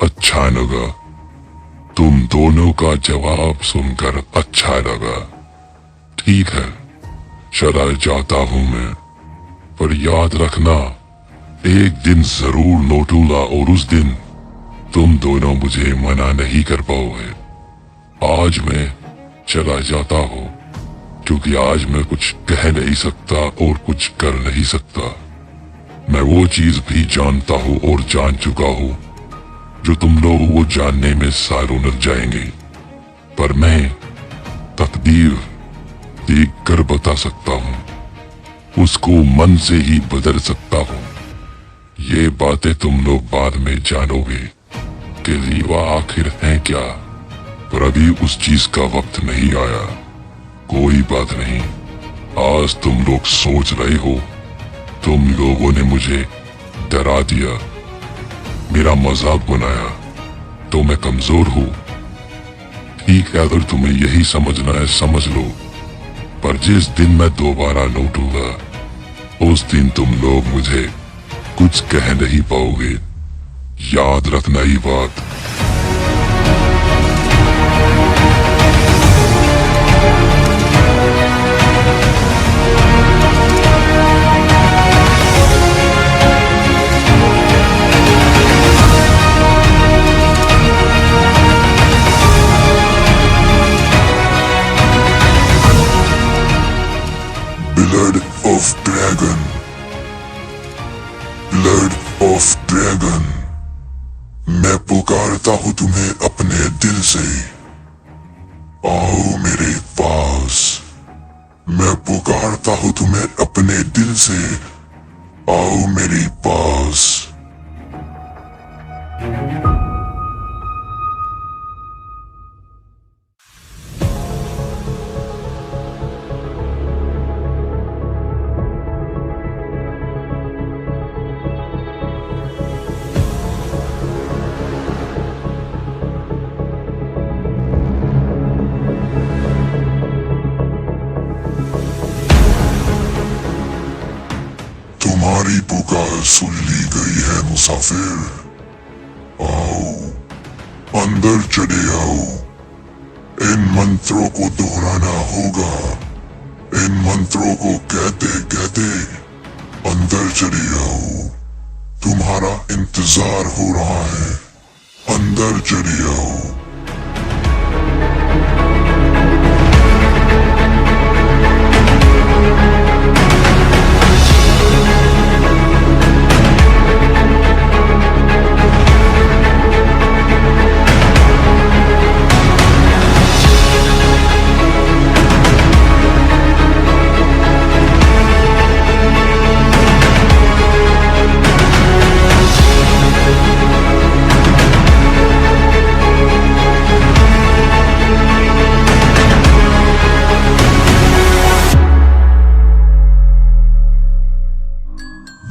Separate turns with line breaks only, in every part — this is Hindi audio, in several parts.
अच्छा लगा। तुम दोनों का जवाब सुनकर अच्छा लगा। ठीक है, चला जाता हूं मैं, पर याद रखना एक दिन जरूर लौटूंगा और उस दिन तुम दोनों मुझे मना नहीं कर पाओगे। आज मैं चला जाता हूं क्योंकि आज मैं कुछ कह नहीं सकता और कुछ कर नहीं सकता। मैं वो चीज भी जानता हूं और जान चुका हूं जो तुम लोग वो जानने में सालों लग जाएंगे, पर मैं तकदीर देख कर बता सकता हूं, उसको मन से ही बदल सकता हूं। ये बातें तुम लोग बाद में जानोगे कि रीवा आखिर है क्या, पर अभी उस चीज का वक्त नहीं आया। कोई बात नहीं, आज तुम लोग सोच रहे हो तुम लोगों ने मुझे डरा दिया, मेरा मजाक बनाया, तो मैं कमजोर हूं। ठीक है, अगर तुम्हें यही समझना है समझ लो, पर जिस दिन मैं दोबारा लौटूंगा उस दिन तुम लोग मुझे कुछ कह नहीं पाओगे। याद रखना ये बात।
Blood of dragon, blood of dragon, मैं पुकारता हूं तुम्हें अपने दिल से, आओ मेरे पास। मैं पुकारता हूं तुम्हें अपने दिल से, आओ मेरे पास। तुम्हारी पुकार सुन ली गई है मुसाफिर, आओ अंदर चले आओ। इन मंत्रों को दोहराना होगा, इन मंत्रों को कहते कहते अंदर चले आओ। तुम्हारा इंतजार हो रहा है, अंदर चले आओ।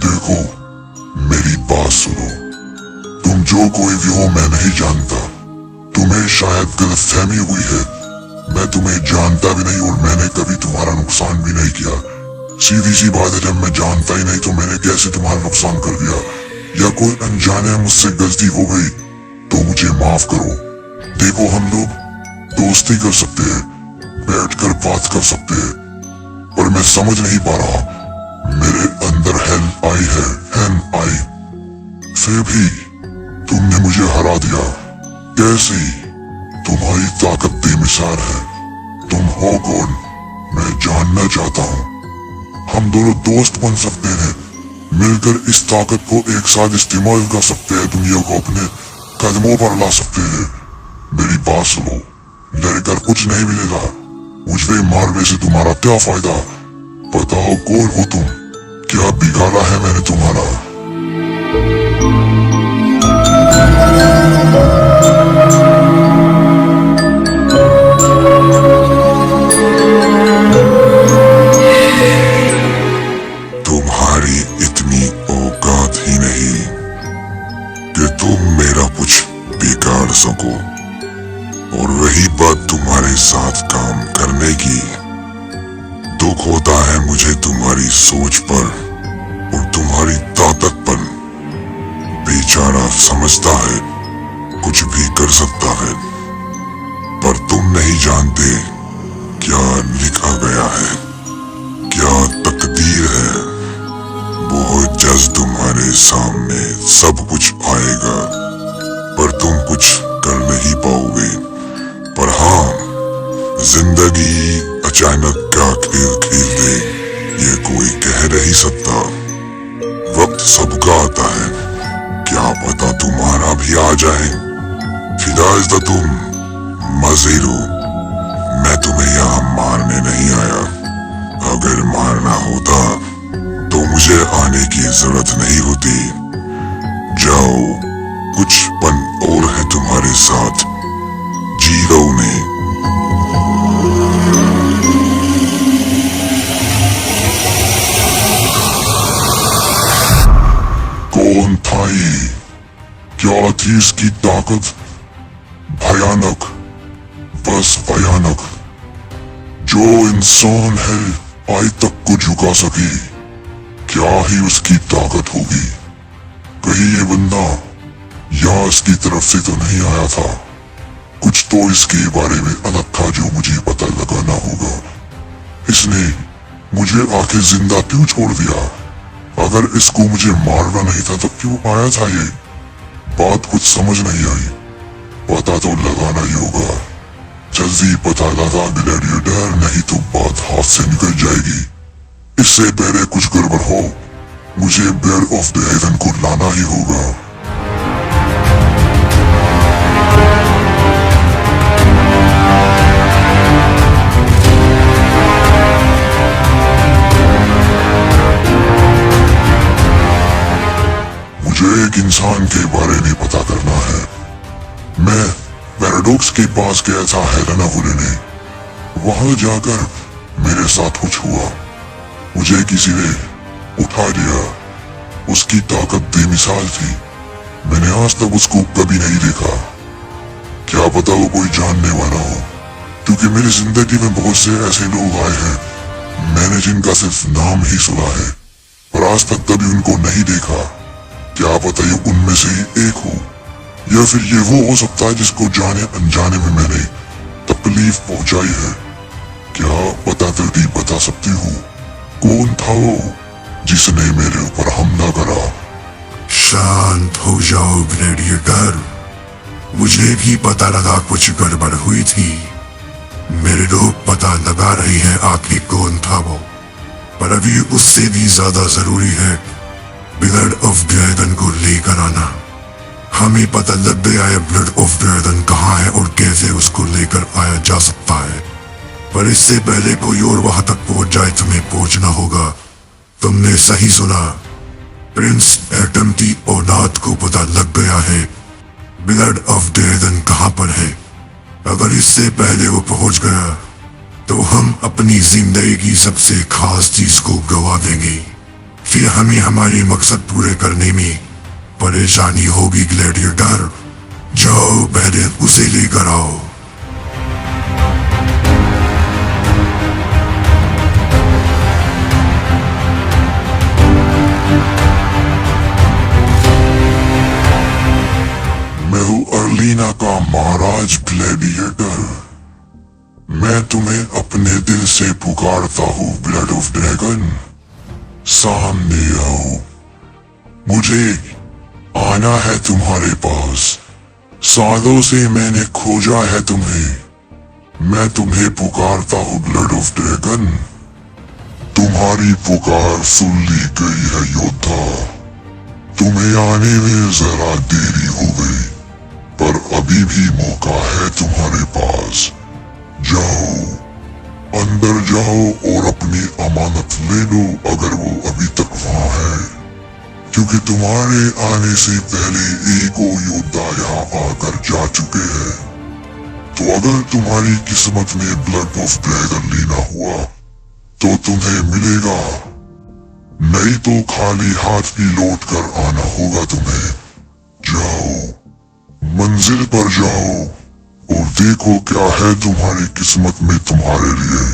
देखो, मेरी बात सुनो। तुम जो कोई भी हो मैं नहीं जानता, तुम्हें शायद गलतफहमी हुई है। मैं तुम्हें जानता भी नहीं और मैंने कभी तुम्हारा नुकसान भी नहीं किया। सीधी सी बात है, जब मैं जानता ही नहीं तो मैंने कैसे तुम्हारा नुकसान कर दिया। या कोई अनजाने मुझसे गलती हो गई तो मुझे माफ करो। देखो, हम लोग दोस्ती कर सकते हैं, बैठकर बात कर सकते हैं, पर मैं समझ नहीं पा रहा, मेरे अंदर हेल आई है, हेल आई, फिर भी तुमने मुझे हरा दिया। कैसे? तुम्हारी ताकत बेमिसाल है। तुम हो कौन, मैं जानना चाहता हूँ। हम दोनों दोस्त बन सकते हैं, मिलकर इस ताकत को एक साथ इस्तेमाल कर सकते हैं, दुनिया को अपने कदमों पर ला सकते हैं। मेरी बात सुनो, डरकर कुछ नहीं मिलेगा, मुझ पे मारने से तुम्हारा क्या फायदा। बताओ कौन हो तुम, क्या बिगाड़ा है मैंने तुम्हारा? तुम्हारी इतनी औकात ही नहीं कि तुम मेरा कुछ बिगाड़ सको, और रही बात तुम्हारे साथ काम करने की, दुख होता है मुझे तुम्हारी सोच पर और तुम्हारी ताकत पर। बेचारा समझता है कुछ भी कर सकता है, पर तुम नहीं जानते क्या लिखा गया है, क्या तकदीर है। बहुत जल्द तुम्हारे सामने सब कुछ आएगा, पर तुम कुछ कर नहीं पाओगे। पर हाँ, जिंदगी अचानक क्या खेल खेल दे ये कोई कह नहीं सकता। वक्त सबका आता है, क्या पता तुम्हारा भी आ जाए। फिलहाल तुम मजे लो, मैं तुम्हें यहाँ मारने नहीं आया। अगर मारना होता तो मुझे आने की जरूरत नहीं होती। जाओ, कुछ पल और है तुम्हारे साथ, जी लो उन्हें। कौन था ये? क्या थी इसकी ताकत? भयानक, बस भयानक। जो इंसान है आज तक को झुका सके, क्या ही उसकी ताकत होगी। कहीं ये बंदा यहाँ इसकी तरफ से तो नहीं आया था। कुछ तो इसके बारे में अलग था जो मुझे पता लगाना होगा। इसने मुझे आखिर जिंदा क्यों छोड़ दिया? अगर इसको मुझे मारना नहीं था तो क्यों आया था ये? बात कुछ समझ नहीं आई। पता तो लगाना ही होगा। जल्दी पता लगा ग्लैडिएटर, नहीं तो बात हाथ से निकल जाएगी। इससे पहले कुछ गड़बड़ हो, मुझे ब्लड ऑफ द हेवन को लाना ही होगा। मुझे एक इंसान के बारे में पता करना है। मैं पैराडॉक्स के पास गया था हेलेना को लेने। वहां जाकर मेरे साथ कुछ हुआ। मुझे किसी ने उठा लिया। उसकी ताकत बेमिसाल थी। मैंने आज तक उसको कभी नहीं देखा। क्या पता वो कोई जानने वाला हो, क्योंकि मेरी जिंदगी में बहुत से ऐसे लोग आए हैं मैंने जिनका सिर्फ नाम ही सुना है, पर आज तक कभी उनको नहीं देखा। क्या पता ये उनमें से ही एक हो, या फिर ये वो हो सकता है जिसको जाने अनजाने में मैंने तकलीफ पहुंचाई है। क्या पता जल्दी बता सकती हूँ कौन था वो जिसने मेरे ऊपर हमला करा?
शांत हो जाओ ग्लैडिएटर। मुझे भी पता लगा कुछ गड़बड़ हुई थी। मेरे लोग पता लगा रहे हैं आखिर कौन था वो, पर अभी उससे भी ज्यादा जरूरी है ब्लड ऑफ ड्रैगन को लेकर आना। हमें पता लग गया है ब्लड ऑफ ड्रैगन कहाँ है और कैसे उसको लेकर आया जा सकता है, पर इससे पहले कोई और वहां तक पहुंच जाए तुम्हें पहुंचना होगा। तुमने सही सुना, प्रिंस एटम की औलाद को पता लग गया है ब्लड ऑफ ड्रैगन कहाँ पर है। अगर इससे पहले वो पहुंच गया तो हम अपनी जिंदगी की सबसे खास चीज को गवा देंगे। फिर हमें हमारे मकसद पूरे करने में परेशानी होगी। ग्लैडिएटर, जाओ पहले उसे लेकर आओ।
मैं हूँ अर्लीना का महाराज ग्लैडिएटर। मैं तुम्हें अपने दिल से पुकारता हूँ ब्लड ऑफ ड्रैगन, सामने आओ। मुझे आना है तुम्हारे पास। सालों से मैंने खोजा है तुम्हें। मैं तुम्हें पुकारता हूँ ब्लड ऑफ ड्रैगन। तुम्हारी पुकार सुन ली गई है योद्धा। तुम्हें आने में जरा देरी हो गई, पर अभी भी मौका है तुम्हारे पास। जाओ, अंदर जाओ और अपनी अमानत ले लो अगर वो अभी तक वहां है, क्योंकि तुम्हारे आने से पहले एक और योद्धा यहाँ आकर जा चुके हैं। तो अगर तुम्हारी किस्मत में ब्लड ऑफ ड्रैगन लेना हुआ तो तुम्हें मिलेगा, नहीं तो खाली हाथ भी लौट कर आना होगा तुम्हें। जाओ, मंजिल पर जाओ और देखो क्या है तुम्हारी किस्मत में तुम्हारे लिए।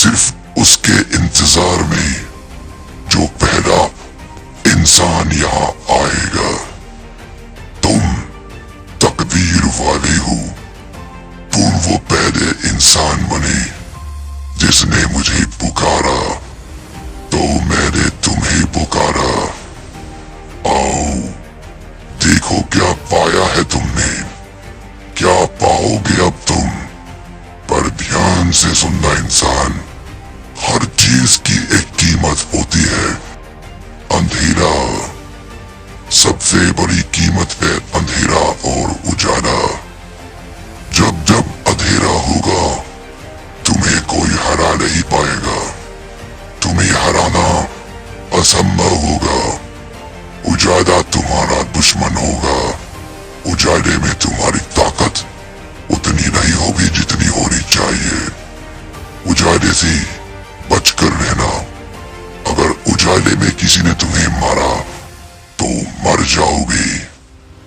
सिर्फ उसके इंतजार में जो पहला इंसान यहाँ आएगा। तुम तकदीर वाले हो, तुम वो पहले इंसान बने जिसने मुझे पुकारा, तो मैंने तुम्हें पुकारा। आओ, देखो क्या पाया है तुमने, क्या पाओगे अब तुम। पर ध्यान से सुनना इंसान, हर चीज की एक कीमत होती है। अंधेरा, सबसे बड़ी कीमत है अंधेरा और उजाला। जब जब अंधेरा होगा तुम्हें कोई हरा नहीं पाएगा, तुम्हें हराना असंभव होगा। उजाला तुम्हारा दुश्मन होगा, उजाले में तुम्हारी ताकत उतनी नहीं होगी जितनी होनी चाहिए। उजाले से बचकर रहना, अगर उजाले में किसी ने तुम्हें मारा तो मर जाओगे।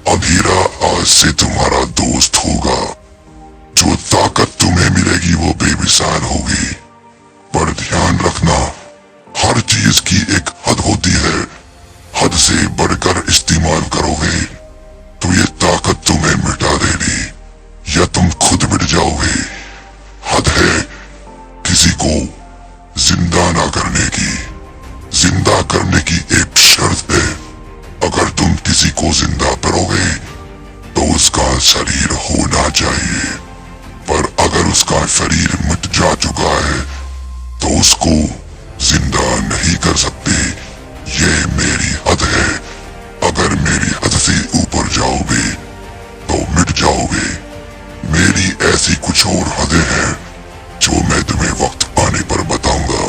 अंधेरा आज से तुम्हारा दोस्त होगा, जो ताकत तुम्हें मिलेगी वो बेमिसाल होगी। पर ध्यान रखना, हर चीज की एक हद होती है, हद से बढ़कर इस्तेमाल करोगे तो ये ताकत तुम्हें मिटा देगी या तुम खुद मिट जाओगे। हद है किसी को जिंदा ना करने की, जिंदा करने की एक शर्त है। अगर तुम किसी को जिंदा करोगे तो उसका शरीर होना चाहिए, पर अगर उसका शरीर मिट जा चुका है तो उसको जिंदा नहीं कर सकते। ये मेरी हद है, अगर मेरी हद से ऊपर जाओगे तो मिट जाओगे। मेरी ऐसी कुछ और हदें हैं जो मैं तुम्हें वक्त आने पर बताऊंगा,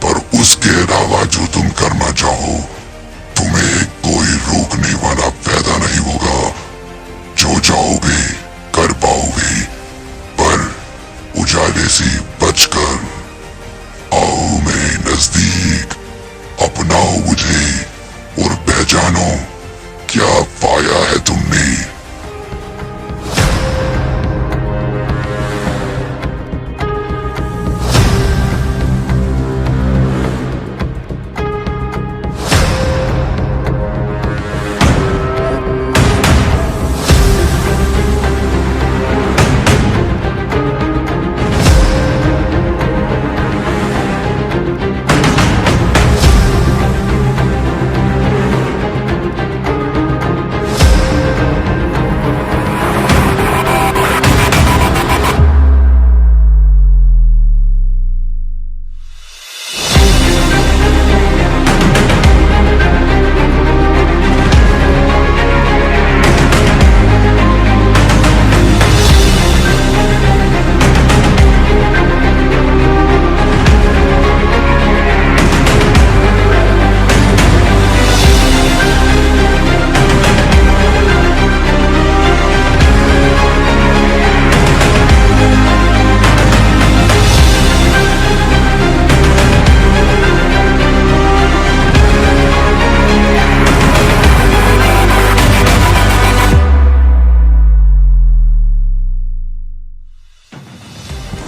पर उसके अलावा जो तुम करना चाहो तुम्हें कोई रोकने वाला पैदा नहीं होगा। जो चाहोगे कर पाओगे, पर उजाले से बचकर। आओ मेरे नजदीक, अपनाओ मुझे और पहचानो क्या पाया है तुमने।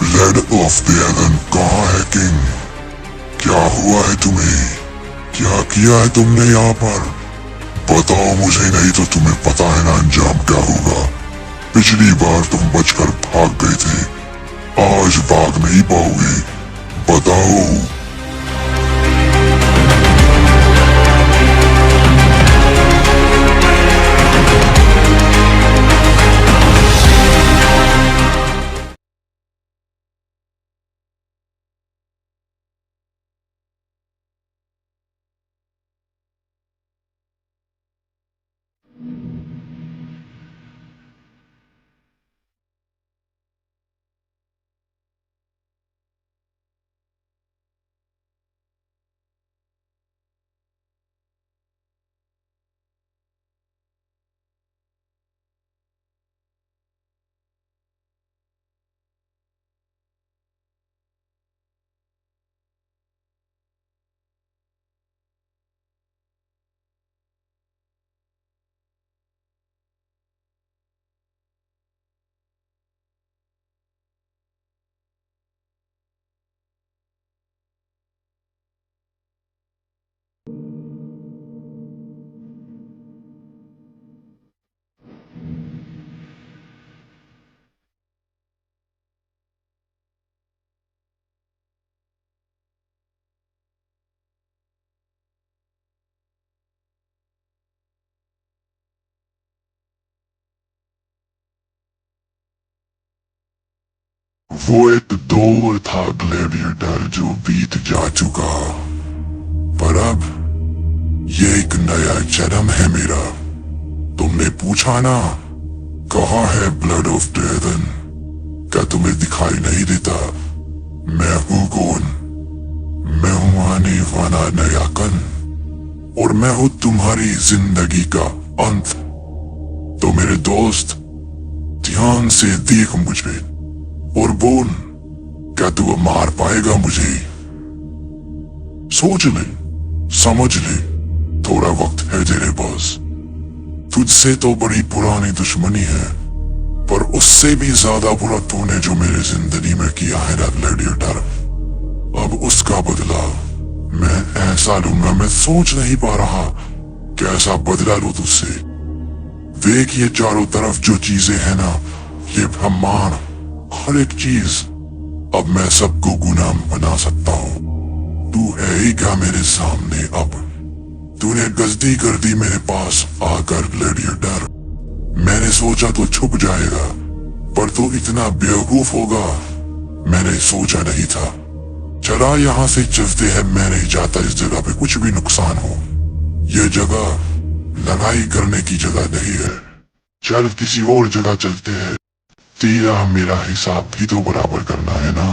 ब्लड ऑफ द एलन कहाँ है किंग? क्या हुआ है तुम्हें? क्या किया है तुमने यहाँ पर? बताओ मुझे, नहीं तो तुम्हें पता है ना अंजाम क्या होगा। पिछली बार तुम बचकर भाग गए थे, आज भाग नहीं पाओगे। बताओ। वो एक दौर था ग्लैडिएटर जो बीत जा चुका, पर अब ये एक नया जन्म है मेरा। तुमने पूछा ना, कहाँ है ब्लड ऑफ ड्रैगन? क्या तुम्हें दिखाई नहीं देता? मैं हूँ कौन? मैं हूँ आने वाला नया कन, और मैं हूँ तुम्हारी जिंदगी का अंत। तो मेरे दोस्त, ध्यान से देख मुझे और बोल, क्या तू मार पाएगा मुझे? सोच ले, समझ ले, थोड़ा वक्त है तेरे पास। तुझसे तो बड़ी पुरानी दुश्मनी है, पर उससे भी ज्यादा बुरा तूने जो मेरे जिंदगी में किया है ना ग्लैडिएटर। अब उसका बदला मैं ऐसा लूंगा, मैं सोच नहीं पा रहा कैसा बदला लूं तुझसे। देख ये चारों तरफ जो चीजें हैं ना, ये ब्रह्मांड, हर एक चीज, अब मैं सबको गुलाम बना सकता हूँ। तू है ही क्या मेरे सामने अब? तूने गजदी कर दी मेरे पास आकर ग्लैडिएटर। मैंने सोचा तो छुप जाएगा, पर तू इतना बेवकूफ होगा मैंने सोचा नहीं था। चला यहाँ से चलते हैं, मैं नहीं चाहता इस जगह पे कुछ भी नुकसान हो। ये जगह लड़ाई करने की जगह नहीं है। चल किसी और जगह चलते हैं, तेरा मेरा हिसाब भी तो बराबर करना है ना।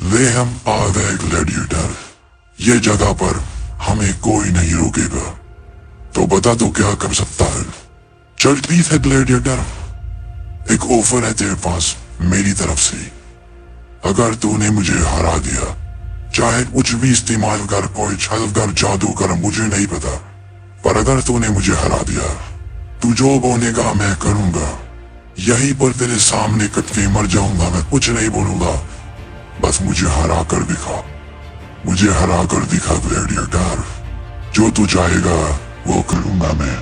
वे हम आ गए ग्लैडिएटर। ये जगह पर हमें कोई नहीं रोकेगा, तो बता दो क्या कर सकता है? चल ठीक है ग्लैडिएटर, एक ऑफर है तेरे पास मेरी तरफ से। अगर तूने मुझे हरा दिया, चाहे कुछ भी इस्तेमाल कर, कोई छल कर, जादू कर, मुझे नहीं पता, पर अगर तूने मुझे हरा दिया, तू जो बोलेगा मैं करूंगा। यहीं पर तेरे सामने कट के मर जाऊंगा, मैं कुछ नहीं बोलूंगा। बस मुझे हरा कर दिखा, मुझे हरा कर दिखा ग्लैडिएटर। जो तू चाहेगा वो करूंगा मैं।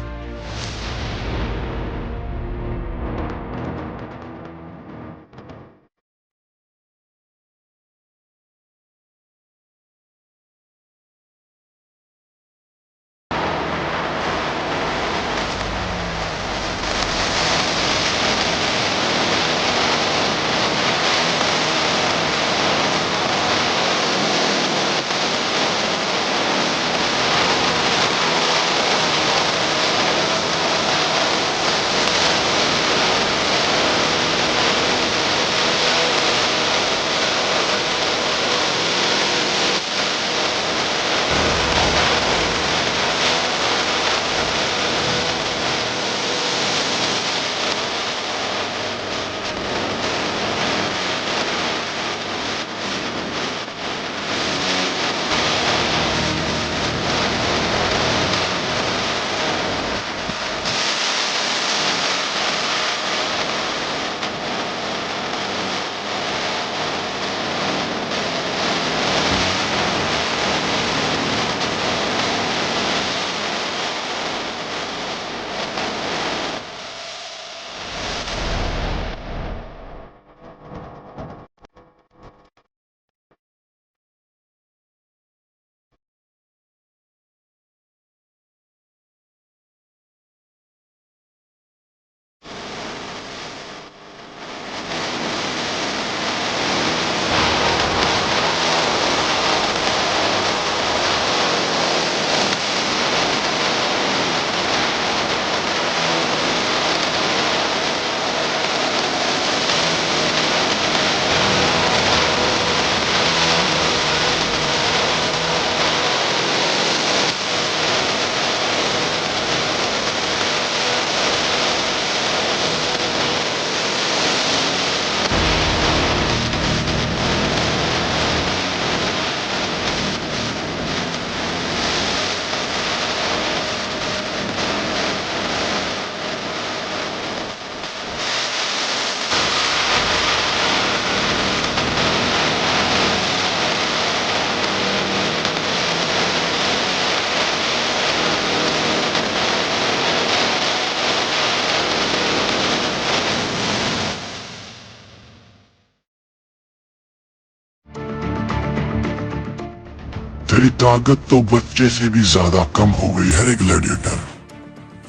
तेरी ताकत तो बच्चे से भी ज्यादा कम हो गई है रे ग्लैडिएटर।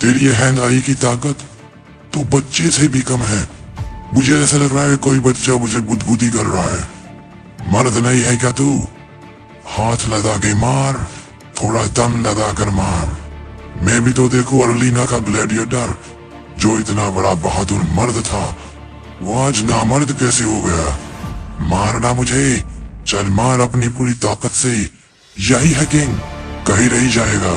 तेरी ये हैंड आई की ताकत तो बच्चे से भी कम है। मुझे ऐसा लग रहा है कोई बच्चा मुझे गुदगुदी कर रहा है। मर्द नहीं है क्या तू? हाथ लगा के मार, थोड़ा दम लगा कर मार। मैं भी तो देखो अर्लीना का ग्लैडिएटर, जो इतना बड़ा बहादुर मर्द था, वो आज नामर्द कैसे हो गया। मारना मुझे, चल मार अपनी पूरी ताकत से। यही है किंग, कहीं रह जाएगा।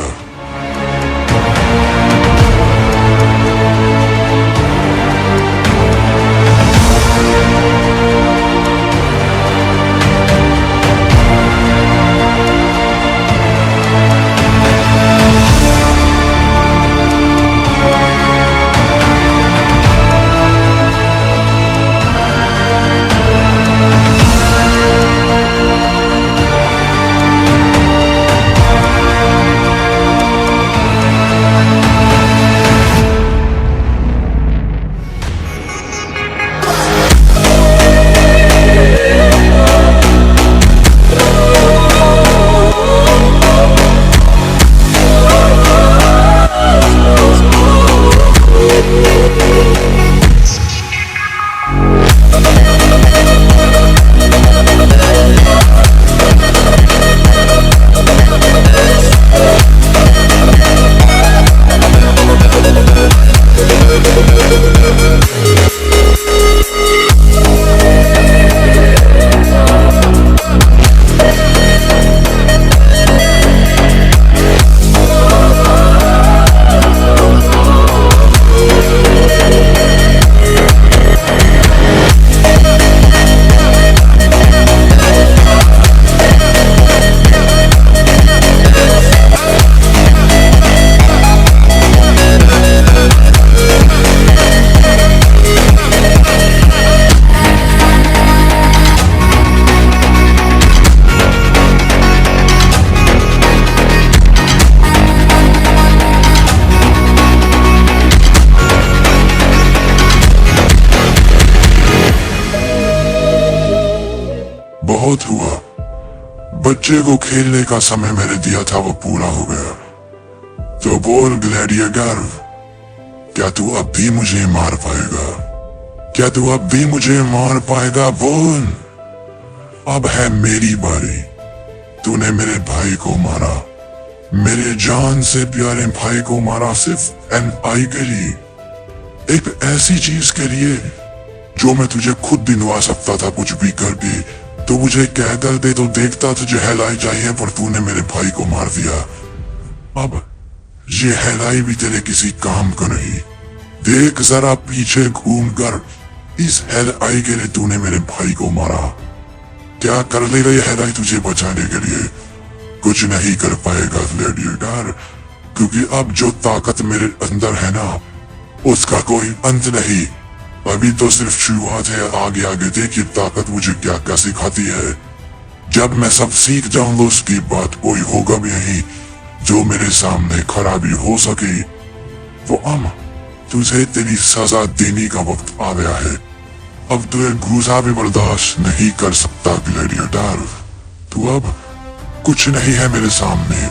बहुत हुआ, बच्चे को खेलने का समय मैंने दिया था वो पूरा हो गया। तो बोल ग्लैडिएटर, क्या तू अब भी मुझे मार पाएगा? क्या तू अब भी मुझे मार पाएगा? बोल, अब है मेरी बारी। तूने मेरे भाई को मारा, मेरे जान से प्यारे भाई को मारा, सिर्फ NI के लिए, एक ऐसी चीज के लिए जो मैं तुझे खुद दिलवा सकता था कुछ भी करके। तो मुझे कह कर दे तो देखता तुझे हेलाई चाहिए, पर तूने मेरे भाई को मार दिया। अब ये हेलाई भी तेरे किसी काम का नहीं। देख जरा पीछे घूम कर, इस हेलाई के लिए तूने मेरे भाई को मारा। क्या कर लेगा ये हेलाई तुझे बचाने के लिए? कुछ नहीं कर पाएगा ग्लैडिएटर, क्योंकि अब जो ताकत मेरे अंदर है ना, उसका कोई अंत नहीं। अभी तो सिर्फ शुरुआत है, आगे आगे देखिए ताकत मुझे क्या क्या सिखाती है। जब मैं सब सीख जाऊंगा उसकी बात कोई होगा भी नहीं जो मेरे सामने खड़ा भी हो सके। तो अब तुझे तेरी सजा देने का वक्त आ गया है। अब तुझे गुस्सा भी बर्दाश्त नहीं कर सकता ग्लैडिएटर। तू अब कुछ नहीं है मेरे सामने।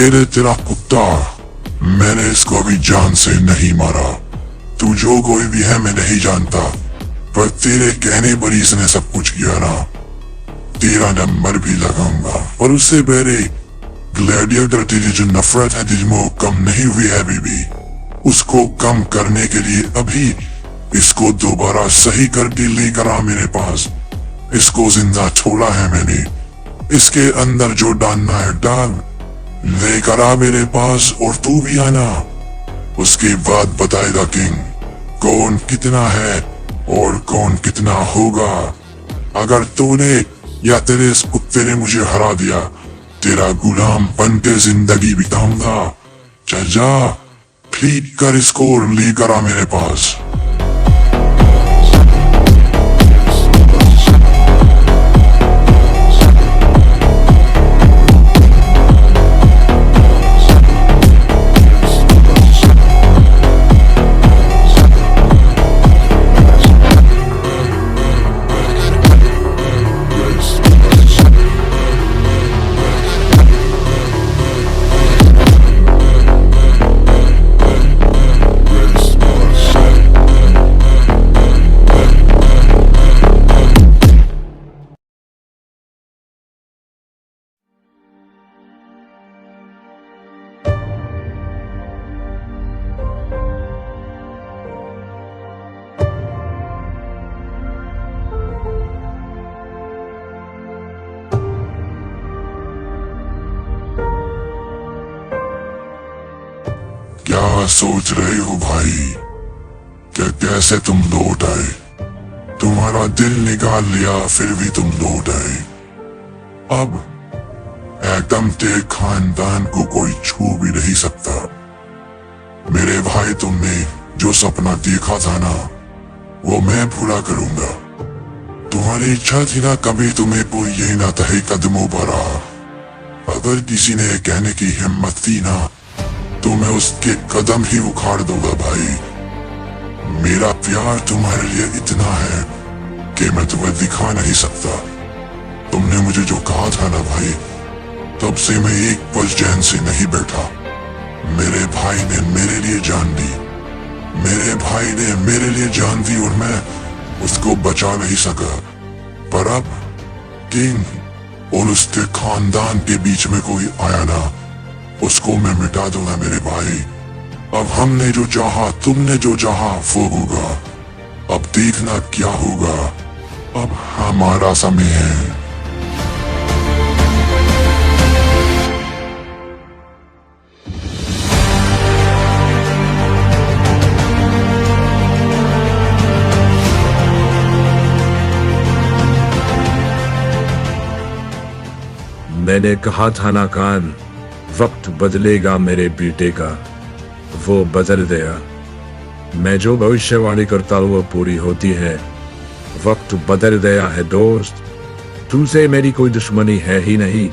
तेरा कुत्ता, मैंने इसको अभी जान से नहीं मारा। तू जो कोई भी है मैं नहीं जानता, पर तेरे कहने पर ही इसने सब कुछ किया ना। तेरा नंबर भी लगाऊंगा, और उससे पहले ग्लैडिएटर तेरी जो नफरत है तुझ में कम नहीं हुई है बीबी, उसको कम करने के लिए अभी इसको दोबारा सही करके लेकर आ मेरे पास। इसको जिंदा छोड़ा है मैंने, इसके अंदर जो डालना है डाल, लेकर आ मेरे पास। और तू भी आना, उसके बाद बताएगा किंग कौन कितना है और कौन कितना होगा। अगर तूने या तेरे इस कुत्ते ने मुझे हरा दिया, तेरा गुलाम बन के जिंदगी बिताऊंगा। चल जा, ठीक कर इसको और लेकर आ मेरे पास। क्या सोच रहे हो भाई? क्या कैसे तुम लौट आए? तुम्हारा दिल निकाल लिया फिर भी तुम लौट आए। अब एकदम तेरे खानदान को कोई छू भी नहीं सकता। मेरे भाई, तुमने जो सपना देखा था ना, वो मैं पूरा करूंगा। तुम्हारी इच्छा थी ना कभी तुम्हें कोई यही ना तहे कदमों पर आ। अगर किसी ने कहने की हिम्मत थी ना, तो मैं उसके कदम ही उखाड़ दूंगा भाई। मेरा प्यार तुम्हारे लिए इतना है कि मैं तुम्हें दिखा नहीं सकता। तुमने मुझे जो कहा था ना भाई, तब से मैं एक पल चैन से नहीं बैठा। मेरे भाई ने मेरे लिए जान दी, मेरे भाई ने मेरे लिए जान दी, और मैं उसको बचा नहीं सका। पर अब किंग और उसके खानदान के बीच में कोई आया ना, उसको मैं मिटा दूंगा मेरे भाई। अब हमने जो चाहा, तुमने जो चाहा वो होगा। अब देखना क्या होगा। अब हमारा समय है।
मैंने कहा था ना कान, वक्त बदलेगा मेरे बेटे का, वो बदल गया। मैं जो भविष्यवाणी करता हूँ वो पूरी होती है। वक्त बदल गया है दोस्त। तुमसे मेरी कोई दुश्मनी है ही नहीं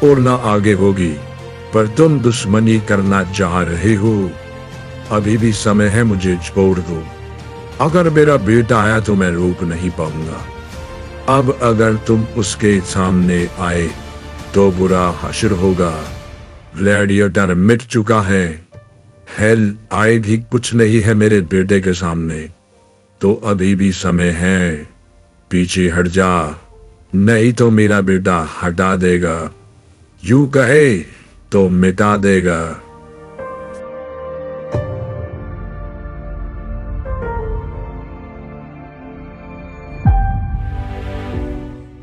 और ना आगे होगी, पर तुम दुश्मनी करना चाह रहे हो। अभी भी समय है, मुझे छोड़ दो। अगर मेरा बेटा आया तो मैं रोक नहीं पाऊंगा। अब अगर तुम उसके सामने आए तो बुरा हश्र होगा। ग्लैडिएटर मिट चुका है। हेल आए भी कुछ नहीं है मेरे बेटे के सामने। तो अभी भी समय है, पीछे हट जा, नहीं तो मेरा बेटा हटा देगा, यूं कहे तो मिटा देगा।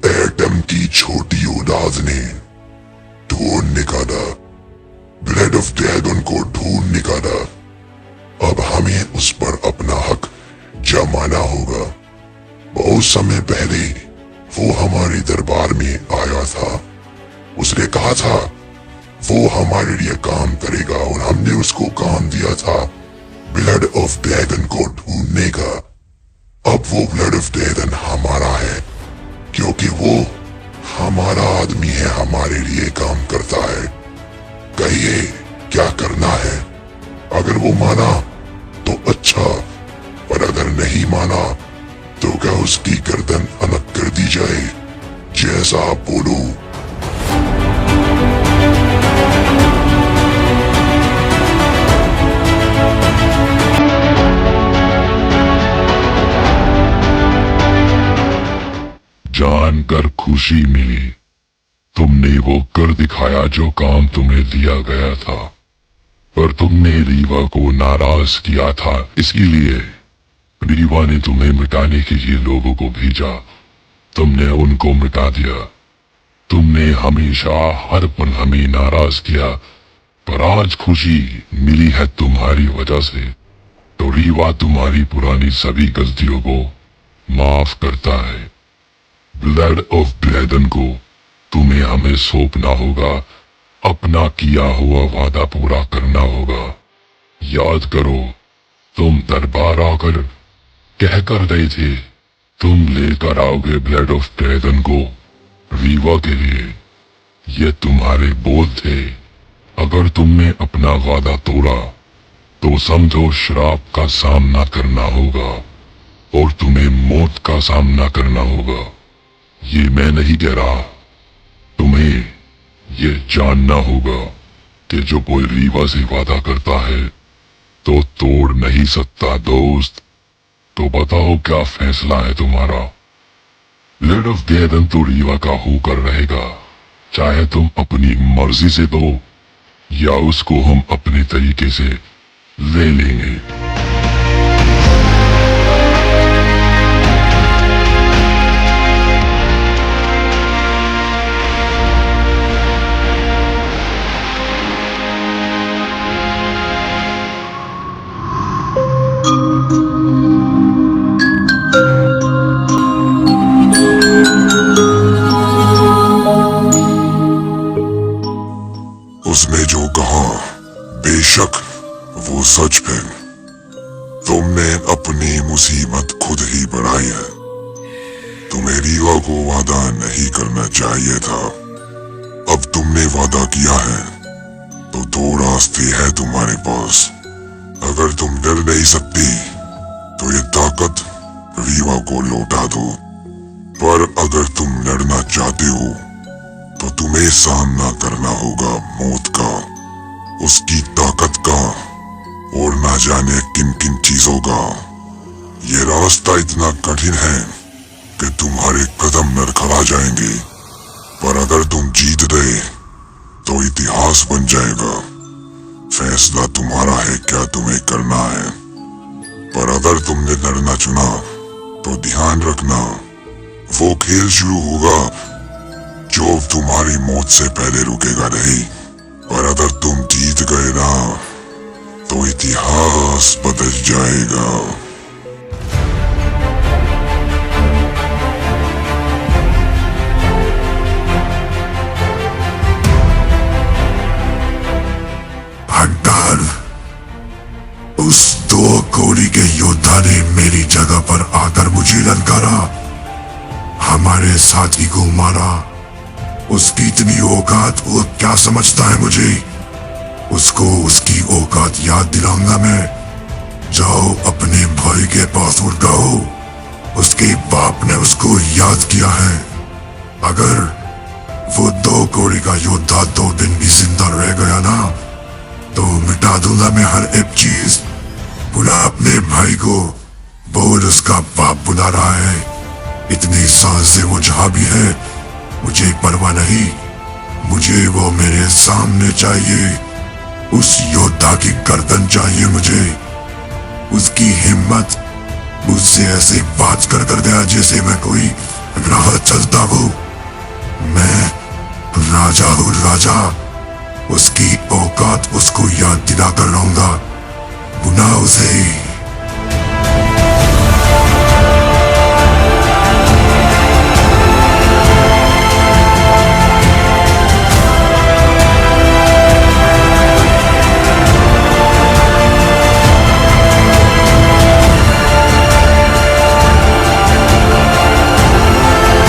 एटम की छोटी औलाद ने ढूंढ निकाला, ब्लड ऑफ ड्रैगन को ढूंढ निकाला। अब हमें उस पर अपना हक जमाना होगा। बहुत समय पहले वो हमारे दरबार में आया था। उसने कहा था वो हमारे लिए काम करेगा, और हमने उसको काम दिया था ब्लड ऑफ ड्रैगन को ढूंढने का। अब वो ब्लड ऑफ ड्रैगन हमारा है, क्योंकि वो हमारा आदमी है, हमारे लिए काम करता है। कहिए क्या करना है। अगर वो माना तो अच्छा, पर अगर नहीं माना तो क्या उसकी गर्दन अलग कर दी जाए, जैसा आप बोलो।
जानकर खुशी मिली। तुमने वो कर दिखाया जो काम तुम्हें दिया गया था, पर तुमने रीवा को नाराज किया था, इसीलिए रीवा ने तुम्हें मिटाने के लिए लोगों को भेजा। तुमने उनको मिटा दिया। तुमने हमेशा हर पल हमें नाराज किया, पर आज खुशी मिली है तुम्हारी वजह से। तो रीवा तुम्हारी पुरानी सभी गलतियों को माफ करता है। ब्लड ऑफ ड्रैगन को तुम्हें हमें सौंपना होगा। अपना किया हुआ वादा पूरा करना होगा। याद करो, तुम दरबार आकर कह कर गए थे तुम लेकर आओगे ब्लड ऑफ ड्रैगन को रीवा के लिए। ये तुम्हारे बोल थे। अगर तुमने अपना वादा तोड़ा तो समझो श्राप का सामना करना होगा और तुम्हें मौत का सामना करना होगा। ये मैं नहीं कह रहा, तुम्हें ये जानना होगा कि जो कोई रीवा से वादा करता है तो तोड़ नहीं सकता दोस्त। तो बताओ क्या फैसला है तुम्हारा? ब्लड ऑफ ड्रैगन तो रीवा का होकर रहेगा, चाहे तुम अपनी मर्जी से दो या उसको हम अपने तरीके से ले लेंगे।
उसने जो कहा बेशक वो सच है। तुमने अपनी मुसीबत खुद ही बढ़ाई है। तुम्हें रीवा को वादा नहीं करना चाहिए था। अब तुमने वादा किया है तो दो रास्ते हैं तुम्हारे पास। अगर तुम डर नहीं सकती तो ये ताकत रीवा को लौटा दो, पर अगर तुम लड़ना चाहते हो तो तुम्हें सामना करना होगा मौत का, उसकी ताकत का और ना जाने किन किन चीजों का। ये रास्ता इतना कठिन है कि तुम्हारे कदम लड़खड़ा जाएंगे, पर अगर तुम जीत गए तो इतिहास बन जाएगा। फैसला तुम्हारा है क्या तुम्हें करना है, पर अगर तुमने लड़ना चुना तो ध्यान रखना वो खेल शुरू होगा जो तुम्हारी मौत से पहले रुकेगा नहीं। पर अगर तुम जीत गए ना तो इतिहास बदल जाएगा।
भगवान, उस दो कोड़ी के योद्धा ने मेरी जगह पर आकर मुझे ललकारा, हमारे साथी को मारा। उसकी इतनी औकात, वो क्या समझता है मुझे? उसको उसकी औकात याद दिलाऊंगा मैं। जाओ अपने भाई के पास और कहो उसके बाप ने उसको याद किया है। अगर वो दो कोड़ी का योद्धा 2 दिन भी जिंदा रह गया ना तो मिटा दूंगा मैं हर एक चीज। बुला अपने भाई को, बोल उसका बाप बुला रहा है। इतनी सांस से वो जहां भी है मुझे परवाह नहीं, मुझे वो मेरे सामने चाहिए। उस योद्धा की गर्दन चाहिए मुझे। उसकी हिम्मत मुझसे ऐसे बात कर गया जैसे मैं कोई राह चलता हूँ। मैं राजा हूँ, राजा। उसकी औकात उसको याद दिलाकर रहूंगा। बुला उसे।